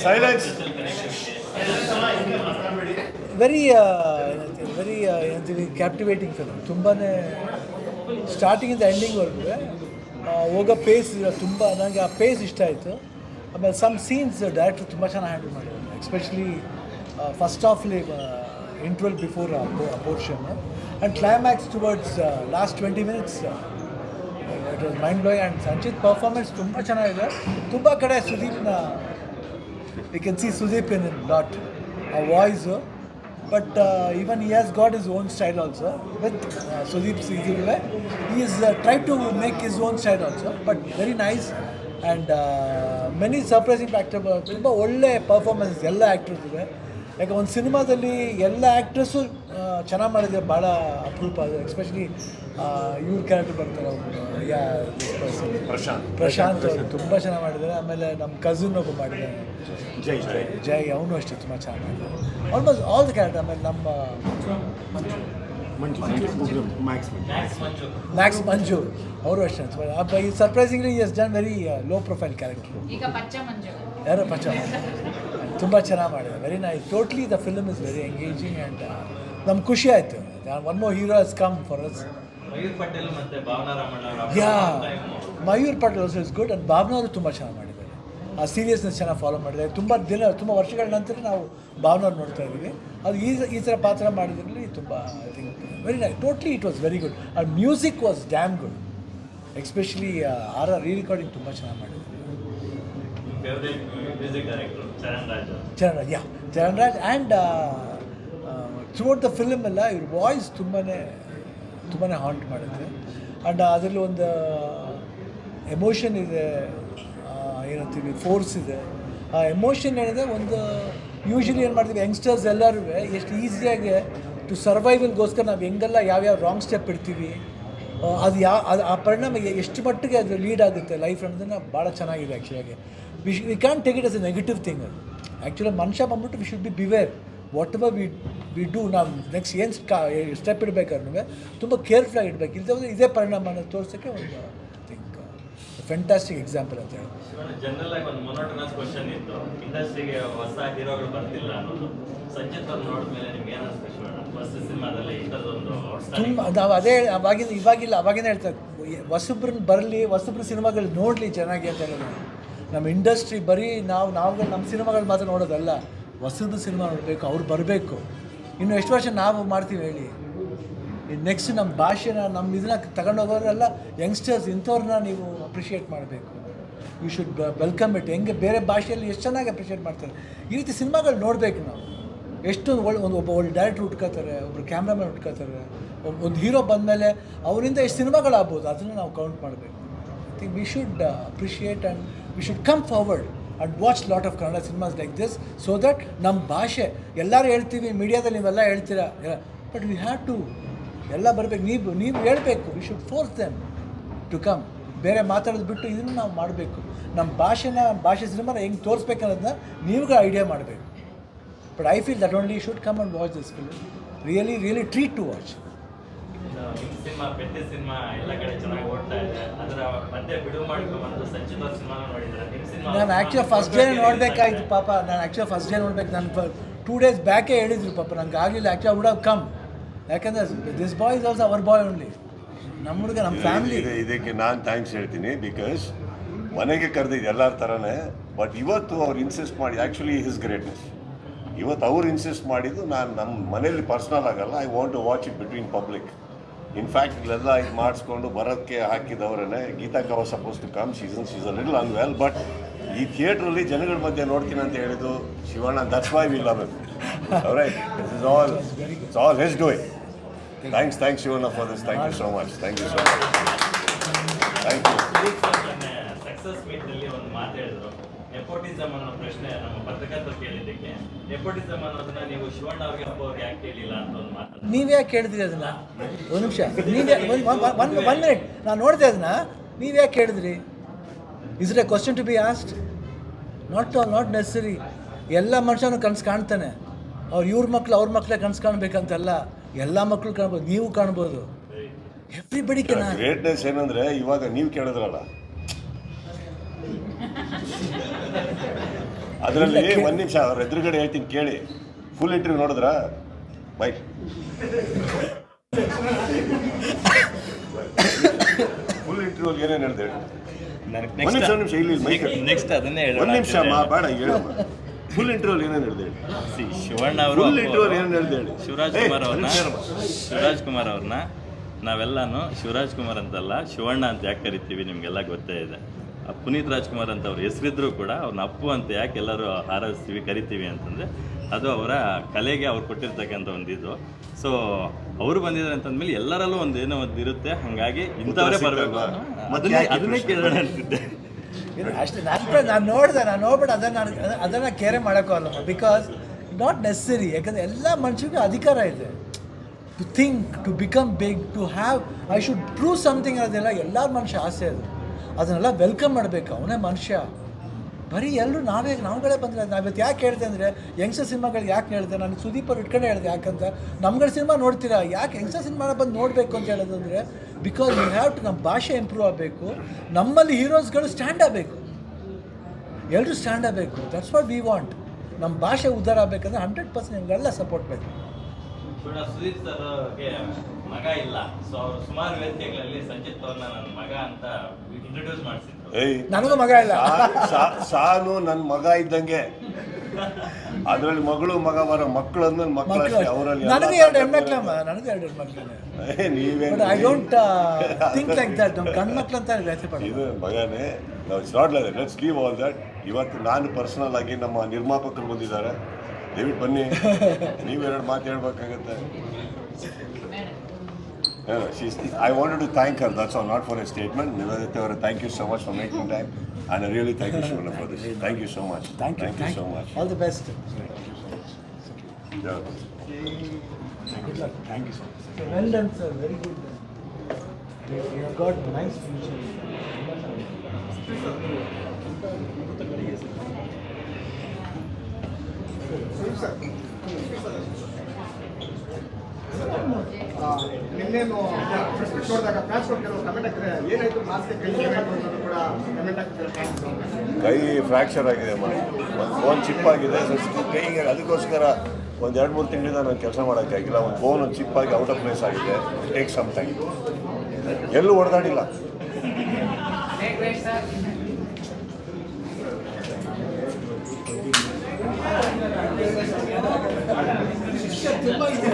Silence very ಏನಂತೀವಿ captivating film. ತುಂಬಾ ಸ್ಟಾರ್ಟಿಂಗಿಂದ ಎಂಡಿಂಗ್ವರೆಗೂ ಹೋಗೋ ಪೇಸ್ ತುಂಬ ನನಗೆ ಆ ಪೇಸ್ ಇಷ್ಟ ಆಯಿತು. ಆಮೇಲೆ ಸಮ್ ಸೀನ್ಸ್ ಡೈರೆಕ್ಟ್ರ್ ತುಂಬ ಚೆನ್ನಾಗಿ ಹ್ಯಾಂಡಲ್ ಮಾಡಿದ್ರು, ಎಸ್ಪೆಷಲಿ ಫಸ್ಟ್ ಹಾಫ್ಲಿ interval before portion and climax towards last 20 minutes it was mind blowing. And Sanchith performance ತುಂಬ ಚೆನ್ನಾಗಿದೆ. ತುಂಬ ಕಡೆ ಸುದೀಪ್ನ you can see Sudeep in lot ಆ voice, but even he has got his own style also with Sudeep's easy way. He is tried to make his own style also, but very nice and many surprising factor. ತುಂಬ ಒಳ್ಳೆ performance ಎಲ್ಲ actors ಇದೆ. ಯಾಕೆ ಒಂದು ಸಿನಿಮಾದಲ್ಲಿ ಎಲ್ಲ actress ಚೆನ್ನಾಗಿ ಮಾಡಿದರೆ ಭಾಳ ಅಪರೂಪ ಅದು. ಎಸ್ಪೆಷಲಿ ಇವ್ರ ಕ್ಯಾರೆಕ್ಟರ್ ಬರ್ತಾರೆ ಅವರು ಪ್ರಶಾಂತ್ ಅವರು ತುಂಬ ಚೆನ್ನಾಗಿ ಮಾಡಿದ್ದಾರೆ. ಆಮೇಲೆ ನಮ್ಮ ಕಸಿನ್ ಒಬ್ಬ ಮಾಡಿದ್ದಾರೆ ಜೈ, ಅವನು ಅಷ್ಟೇ ತುಂಬ ಚೆನ್ನಾಗಿ ಮಾಡಿದ್ದಾರೆ. Almost all the character. ಆಮೇಲೆ ನಮ್ಮ ಮ್ಯಾಕ್ಸ್ ಮಂಜು ಅವರು ಅಷ್ಟೇ. ಈ surprisingly is done very low profile character. ಯಾರೋ ಪಚ್ಚ ತುಂಬ ಚೆನ್ನಾಗಿ ಮಾಡಿದೆ. Very nice. Totally the film is very engaging and ನಮ್ಗೆ ಖುಷಿ ಆಯಿತು. One more hero has come for us. Mayur Patel also is good. And Bhavana ಅವರು ತುಂಬ ಚೆನ್ನಾಗಿ ಮಾಡಿದ್ದಾರೆ. ಆ ಸೀರಿಯಸ್ನೆಸ್ ಚೆನ್ನಾಗಿ ಫಾಲೋ ಮಾಡಿದ್ದಾರೆ. ತುಂಬ ವರ್ಷಗಳ ನಂತರ ನಾವು ಭಾವನವ್ರು ನೋಡ್ತಾ ಇದ್ದೀವಿ. ಅದು ಈ ಥರ ಪಾತ್ರ ಮಾಡಿದ್ರಲ್ಲಿ ತುಂಬ I think very nice. Totally it was very good. And music was dam good. Especially re recording ತುಂಬ ಚೆನ್ನಾಗಿ ಮಾಡಿದ್ರು. Charan Raj and throughout the film ಎಲ್ಲ ಇವ್ರ ವಾಯ್ಸ್ ತುಂಬಾ ಹಾಂಟ್ ಮಾಡುತ್ತೆ. ಆ್ಯಂಡ್ ಅದರಲ್ಲಿ ಒಂದು ಎಮೋಷನ್ ಇದೆ, ಏನಂತೀವಿ ಫೋರ್ಸ್ ಇದೆ. ಆ ಎಮೋಷನ್ ಏನಿದೆ ಒಂದು ಯೂಶ್ವಲಿ ಏನು ಮಾಡ್ತೀವಿ ಯಂಗ್ಸ್ಟರ್ಸ್ ಎಲ್ಲರೂ ಎಷ್ಟು ಈಸಿಯಾಗಿ ಟು ಸರ್ವೈವಲ್ಗೋಸ್ಕರ ನಾವು ಹೆಂಗೆಲ್ಲ ಯಾವ್ಯಾವ ರಾಂಗ್ ಸ್ಟೆಪ್ ಇಡ್ತೀವಿ, ಅದು ಆ ಪರಿಣಾಮ ಎಷ್ಟು ಮಟ್ಟಿಗೆ ಅದು ಲೀಡ್ ಆಗುತ್ತೆ ಲೈಫ್ ಅನ್ನೋದನ್ನು ಭಾಳ ಚೆನ್ನಾಗಿದೆ. ಆ್ಯಕ್ಚುಲಾಗಿ we can take it as a negative thing. Actually ಮನುಷ್ಯ ಬಂದ್ಬಿಟ್ಟು we should be beware whatever we do. ನಾವು ನೆಕ್ಸ್ಟ್ ಏನು ಸ್ಟೆಪ್ ಇಡಬೇಕಾದ್ರೂ ತುಂಬ ಕೇರ್ಫುಲ್ಲಾಗಿ ಇಡಬೇಕು. ಇಲ್ಲದೆ ಇದೇ ಪರಿಣಾಮನ ತೋರಿಸೋಕ್ಕೆ ಒಂದು ಥಿಂಕ್ ಫ್ಯಾಂಟಾಸ್ಟಿಕ್ ಎಕ್ಸಾಂಪಲ್ ಅಂತ ಹೇಳಿ. ಜನರಲ್ ಆಗಿ ಒಂದು ಮೊನೋಟನಸ್ ಕ್ವಶನ್ ಇತ್ತು, ಇಂಡಸ್ಟ್ರಿಗೆ ಹೊಸ ಹೀರೋಗಳು ಬರ್ತಿಲ್ಲ ಅನ್ನೋದು. ಸಂಚಿತ್ ಅವ್ರು ನೋಡಿದ್ಮೇಲೆ ನಿಮ್ಗೆ ಏನು ಅನಿಸ್ತು? ಫಸ್ಟ್ ಸಿನಿಮಾದಲ್ಲಿ ಇಂಥದ್ದೊಂದು ತುಂಬ ನಾವು ಅದೇ ಅವಾಗಿನ ಹೇಳ್ತಾರೆ ಹೊಸಬ್ರನ್ನ ಬರಲಿ, ಹೊಸಬ್ರ ಸಿನಿಮಾಗಳು ನೋಡಲಿ ಚೆನ್ನಾಗಿ ಅಂತ ಹೇಳೋದು. ನಮ್ಮ ಇಂಡಸ್ಟ್ರಿ ಬರೀ ನಾವುಗಳು ನಮ್ಮ ಸಿನಿಮಾಗಳು ಮಾತ್ರ ನೋಡೋದಲ್ಲ, ಹೊಸದು ಸಿನಿಮಾ ನೋಡಬೇಕು, ಅವ್ರು ಬರಬೇಕು. ಇನ್ನು ಎಷ್ಟು ವರ್ಷ ನಾವು ಮಾಡ್ತೀವಿ ಹೇಳಿ? ನೆಕ್ಸ್ಟ್ ನಮ್ಮ ಭಾಷೆನ ನಮ್ಮ ಇದನ್ನ ತಗೊಂಡೋಗೋರೆಲ್ಲ ಯಂಗ್ಸ್ಟರ್ಸ್, ಇಂಥವ್ರನ್ನ ನೀವು ಅಪ್ರಿಷಿಯೇಟ್ ಮಾಡಬೇಕು. You should welcome it. ಹೆಂಗೆ ಬೇರೆ ಭಾಷೆಯಲ್ಲಿ ಎಷ್ಟು ಚೆನ್ನಾಗಿ ಅಪ್ರಿಷಿಯೇಟ್ ಮಾಡ್ತಾರೆ, ಈ ರೀತಿ ಸಿನಿಮಾಗಳು ನೋಡಬೇಕು ನಾವು. ಎಷ್ಟೊಂದು ಒಬ್ಬ ಒಳ್ಳೆ ಡೈರೆಕ್ಟ್ರ್ ಹುಟ್ಕೋತಾರೆ, ಒಬ್ಬರು ಕ್ಯಾಮ್ರಾಮನ್ ಹುಟ್ಕೋತಾರೆ, ಒಂದು ಹೀರೋ ಬಂದಮೇಲೆ ಅವರಿಂದ ಎಷ್ಟು ಸಿನಿಮಾಗಳಾಗ್ಬೋದು, ಅದನ್ನು ನಾವು ಕೌಂಟ್ ಮಾಡಬೇಕು. I think we should appreciate and we should come forward and watch lot of Kannada cinemas like this, so that ನಮ್ಮ ಭಾಷೆ ಎಲ್ಲರೂ ಹೇಳ್ತೀವಿ, ಮೀಡಿಯಾದಲ್ಲಿ ನೀವೆಲ್ಲ ಹೇಳ್ತೀರಾ, ಬಟ್ ವಿ ಹ್ಯಾವ್ ಟು ಎಲ್ಲ ಬರಬೇಕು. ನೀವು ಹೇಳಬೇಕು. We should force them to come. ಬೇರೆ ಮಾತಾಡೋದು ಬಿಟ್ಟು ಇದನ್ನು ನಾವು ಮಾಡಬೇಕು. ನಮ್ಮ ಭಾಷೆ ಸಿನಿಮಾನ ಹೆಂಗೆ ತೋರಿಸ್ಬೇಕನ್ನೋದನ್ನ ನೀವುಗಳು ಐಡಿಯಾ ಮಾಡಬೇಕು. But I feel that only should come and watch this film. Really treat to watch. Cinema ಪೆದ್ದೆ ಸಿನಿಮಾ ಎಲ್ಲ ಕಡೆ ಚೆನ್ನಾಗಿ ಓಡ್ತಾ ಇದೆ. ಅದರ ಮಧ್ಯೆ ಬಿಡುವು ಮಾಡ್ಕೊಂಡು ಸಂಚಿತ್ ಅವ್ರ ಸಿನಿಮಾ ನೋಡಿದ್ರೆ ನಿಮ್ಮ ಸಿನಿಮಾ ನಾನು ಆ್ಯಕ್ಚುಲಿ ಫಸ್ಟ್ ಡೇ ನೋಡಬೇಕಾಯ್ತು ಪಾಪ. ನಾನು 2 days ಬ್ಯಾಕೇ ಹೇಳಿದ್ರು ಪಾಪ, ನಂಗೆ ಆಗಲಿಲ್ಲ. ಆ್ಯಕ್ಚುಲಿ ವುಡ್ ಹ್ಯಾವ್ ಕಮ್, ಯಾಕಂದರೆ this boy is also our boy only. ನಮ್ಮ ಹುಡುಗ ನಮ್ಮ ಫ್ಯಾಮಿಲಿ. ಇದಕ್ಕೆ ನಾನು ಥ್ಯಾಂಕ್ಸ್ ಹೇಳ್ತೀನಿ. ಬಿಕಾಸ್ ಮನೆಗೆ ಕರೆದಿದ್ದು ಎಲ್ಲರ ಥರನೇ, ಬಟ್ ಇವತ್ತು ಅವ್ರು ಇನ್ಸಿಸ್ಟ್ ಮಾಡಿ, ಆ್ಯಕ್ಚುಲಿ ಹಿಸ್ ಗ್ರೇಟ್ನೆಸ್. ಇವತ್ತು ಅವ್ರು ಇನ್ಸಿಸ್ಟ್ ಮಾಡಿದ್ದು ನಾನು ನಮ್ಮ ಮನೇಲಿ ಪರ್ಸ್ನಲ್ ಆಗಲ್ಲ, I want to watch it between public. In fact ಇಲ್ಲೆಲ್ಲ ಇದು ಮಾಡಿಸ್ಕೊಂಡು ಬರೋಕ್ಕೆ ಹಾಕಿದವರೇ. ಗೀತಾ ಕವ suppose to come, she's a little unwell, but ಈ ಥಿಯೇಟ್ರಲ್ಲಿ ಜನಗಳ ಮಧ್ಯೆ ನೋಡ್ತೀನಿ ಅಂತ ಹೇಳಿದ್ದು Shivanna. That's why we love him. Right, it's all his doing. Thanks Shivanna for this. Thank you so much. Thank you. Success ಮೀಟ್ನಲ್ಲಿ ಒಂದು ಮಾತು ಹೇಳಿದ್ರು, ನೆಪೋಟಿಸಮ್ ಅನ್ನೋ ಪ್ರಶ್ನೆ ನಮ್ಮ ಪತ್ರಕರ್ತರು ಕೇಳಿದ್ದಕ್ಕೆ, ನೆಪೋಟಿಸಮ್ ಅನ್ನೋದನ್ನ ನೀವು ಶಿವಣ್ಣ ಅವ್ರಿಗೆ ಒಬ್ಬವ್ರು ಯಾಕೆ ಕೇಳಿಲ್ಲ ಅಂತ ಒಂದು ಮಾತು. ನೀವು ಯಾಕೆ ಕೇಳಿದ್ರಿ ಅದನ್ನು? ಒಂದು ನಿಮಿಷ, ಒನ್ ಮಿನಿಟ್, ನಾನು ನೋಡಿದೆ ಅದನ್ನು. ನೀವು ಯಾಕೆ ಕೇಳಿದ್ರಿ? Is it a question to be asked? Not necessary. ಎಲ್ಲ ಮನುಷ್ಯನೂ ಕನಸು ಕಾಣ್ತಾನೆ. ಅವ್ರ ಮಕ್ಕಳು ಅವ್ರ ಮಕ್ಕಳೇ ಕನಸು ಕಾಣಬೇಕಂತಲ್ಲ, ಎಲ್ಲ ಮಕ್ಕಳು ಕಾಣ್ಬೋದು, ನೀವು ಕಾಣ್ಬೋದು. ಎವ್ರಿಬಡಿ ಕೆನ್ ಗ್ರೇಟ್ನೆಸ್ ಏನಂದ್ರೆ ಇವಾಗ ನೀವು ಕೇಳಿದ್ರಲ್ಲ ಅದರಲ್ಲಿ ಒಂದು ನಿಮಿಷ ಅವ್ರ ಎದುರುಗಡೆ ಹೇಳ್ತೀನಿ ಕೇಳಿ. ಫುಲ್ ಇಂಟರ್ವ್ಯೂ ನೋಡಿದ್ರಾ? ಬೈ ಫುಲ್ ಇಂಟರ್ವ್ಯೂ ಏನೇನು ಹೇಳಿದೆ? ಒಂದು ನಿಮಿಷ ಇಲ್ಲಿ ಮೈಕ್ ನೆಕ್ಸ್ಟ್ ಅದನ್ನೇ ಒಂದು ನಿಮಿಷ ಬೇಡ ಹೇಳಮ್ಮ. ಫುಲ್ ಇಂಟರ್ವ್ಯೂ ಏನೇನು ಹೇಳಿದೆ? ಶಿವಣ್ಣ ಅವರು ಫುಲ್ ಇಂಟರ್ವ್ಯೂ ಏನೇನು ಹೇಳಿದೆ ಹೇಳಿ. ಶಿವರಾಜ್ ಕುಮಾರ್ ಅವ್ರನ್ನ ನಾವೆಲ್ಲಾನು ಶಿವರಾಜ್ ಕುಮಾರ್ ಅಂತಲ್ಲ ಶಿವಣ್ಣ ಅಂತ ಯಾಕೆ ಕರಿತೀವಿ ನಿಮಗೆಲ್ಲ ಗೊತ್ತೇ ಇದೆ. ಪುನೀತ್ ರಾಜ್ಕುಮಾರ್ ಅಂತ ಅವ್ರ ಹೆಸರಿದ್ರು ಕೂಡ ಅವ್ರನ್ನ ಅಪ್ಪು ಅಂತ ಯಾಕೆ ಎಲ್ಲರೂ ಹಾರೈಸ್ತೀವಿ ಕರಿತೀವಿ ಅಂತಂದರೆ ಅದು ಅವರ ಕಲೆಗೆ ಅವ್ರು ಕೊಟ್ಟಿರ್ತಕ್ಕಂಥ ಒಂದು ಇದು. ಸೊ ಅವರು ಬಂದಿದ್ದಾರೆ ಅಂತಂದ್ಮೇಲೆ ಎಲ್ಲರಲ್ಲೂ ಒಂದು ಏನೋ ಒಂದು ಇರುತ್ತೆ, ಹಾಗಾಗಿ ಇಂಥವರೇ ಬರಬೇಕು ಅದನ್ನೇ ಕೇಳೋಣ ಅಂತಿದ್ದೆ. ಅಷ್ಟೇ ನಾನು ನೋಡ್ಬಿಟ್ಟು ಅದನ್ನು ಕೇರೆ ಮಾಡೋಕ್ಕಾಗಲ್ಲ. Because not necessary. ಯಾಕಂದರೆ ಎಲ್ಲ ಮನುಷ್ಯರಿಗೂ ಅಧಿಕಾರ ಇದೆ to think, to become big, to have I should prove something. ಅದೆಲ್ಲ ಎಲ್ಲರ ಮನುಷ್ಯ ಆಸೆ ಅದು. ಅದನ್ನೆಲ್ಲ ವೆಲ್ಕಮ್ ಮಾಡಬೇಕು. ಅವನೇ ಮನುಷ್ಯ. ಬರೀ ಎಲ್ಲರೂ ನಾವುಗಳೇ ಬಂದರೆ ನಾವಿವತ್ತು ಯಾಕೆ ಹೇಳ್ದೆ ಅಂದರೆ ಯಂಗ್ಸ್ಟರ್ ಸಿನಿಮಾಗಳಿಗೆ ಯಾಕೆ ಹೇಳ್ದೆ, ನಾನು ಸುದೀಪ್ ಅವ್ರು ಇಟ್ಕೊಂಡೆ ಹೇಳಿದೆ. ಯಾಕಂತ ನಮ್ಗಳ ಸಿನಿಮಾ ನೋಡ್ತೀರಾ, ಯಾಕೆ ಯಂಗ್ಸ್ಟರ್ ಸಿನಿಮಾನ ಬಂದು ನೋಡಬೇಕು ಅಂತ ಹೇಳೋದು ಅಂದರೆ ಬಿಕಾಸ್ ಯು ಹ್ಯಾವ್ ಟು ನಮ್ಮ ಭಾಷೆ ಇಂಪ್ರೂವ್ ಆಗಬೇಕು. ನಮ್ಮಲ್ಲಿ ಹೀರೋಸ್ಗಳು ಸ್ಟ್ಯಾಂಡ್ ಆಗಬೇಕು, ಎಲ್ಲರೂ ಸ್ಟ್ಯಾಂಡ್ ಆಗಬೇಕು. That's what we want. ನಮ್ಮ ಭಾಷೆ ಉದ್ಧಾರ ಆಗಬೇಕಂದ್ರೆ 100% ನಿಮಗೆಲ್ಲ ಸಪೋರ್ಟ್ ಬೇಕು. ಸುದೀಪ್ ಸರ್ಗೆ ಮಗ ಇಲ್ಲ, ಸೊ ಅವರು ಸುಮಾರು ವೇದಿಕೆಗಳಲ್ಲಿ ಸಂಚಿತ್ ಅವ್ರನ್ನ ನನ್ನ ಮಗ ಅಂತ ಇಂಟ್ರೊಡ್ಯೂಸ್ ಮಾಡಿಸಿದ್ರು. ನನಗೂ ಮಗ ಇಲ್ಲ. ಸಾನು ನನ್ನ ಮಗ ಇದ್ದಂಗೆ. ಅದರಲ್ಲಿ ಮಗಳು ಮಗ ಬರೋ ಮಕ್ಕಳು ಅಂದ್ಮೇಲೆ ಮಕ್ಕಳು ಅವರಲ್ಲಿ ನನಗೂ 2 ಹೆಣ್ಮಕ್ಳಮ್ಮ. ನನಗೂ 2 ಹೆಣ್ಮಕ್ಳೇ. ನೀವೇ I don't think like that. ನಮ್ಮ ಗಂಡ್ಮಕ್ಳು ಅಂತ ವ್ಯಾಸೆ ಪಡ ಇದು ಮಗನೇ. ನಾವು it's not like let's leave all that. ಇವತ್ತು ನಾನು ಪರ್ಸನಲ್ ಆಗಿ ನಮ್ಮ ನಿರ್ಮಾಪಕರು ಬಂದಿದ್ದಾರೆ, ದಯವಿಟ್ಟು ಬನ್ನಿ, ನೀವೆರಡು ಮಾತು ಹೇಳ್ಬೇಕಾಗತ್ತೆ. I wanted to thank her, that's all, not for a statement. Nivedita, thank you so much for making time, and I really thank you, Shivana, for this. Thank you so much. Thank you so much. All the best. Yeah. Good luck. Thank you so much. So well done, sir. Very good. You have got nice future. ನಿನ್ನೇನು ನೋಡಿದಾಗ flash ಕೊಟ್ಟಿರೋ comment ಹಾಕಿದ್ರೆ ಏನಾಯ್ತು mask ಕೈ ಅನ್ನೋದು ಕೂಡ comment ಹಾಕಿದ್ರೆ ಕೈ fracture ಆಗಿದೆ ಅಮ್ಮ, ಒಂದು ಫೋನ್ ಚಿಪ್ ಆಗಿದೆ. ಸೊ ಕೈಗೆ ಅದಕ್ಕೋಸ್ಕರ ಒಂದು 2-3 ತಿಂಗಳಿಂದ ನಾನು ಕೆಲಸ ಮಾಡೋಕ್ಕಾಗಿಲ್ಲ. ಒಂದು ಫೋನ್ ಒಂದು ಚಿಪ್ ಆಗಿ ಔಟ್ ಆಫ್ ಪ್ಲೇಸ್ ಆಗಿದೆ. Take some time. ಎಲ್ಲೂ ಹೊಡೆದಾಡಿಲ್ಲ. ತುಂಬ ಇದೆ.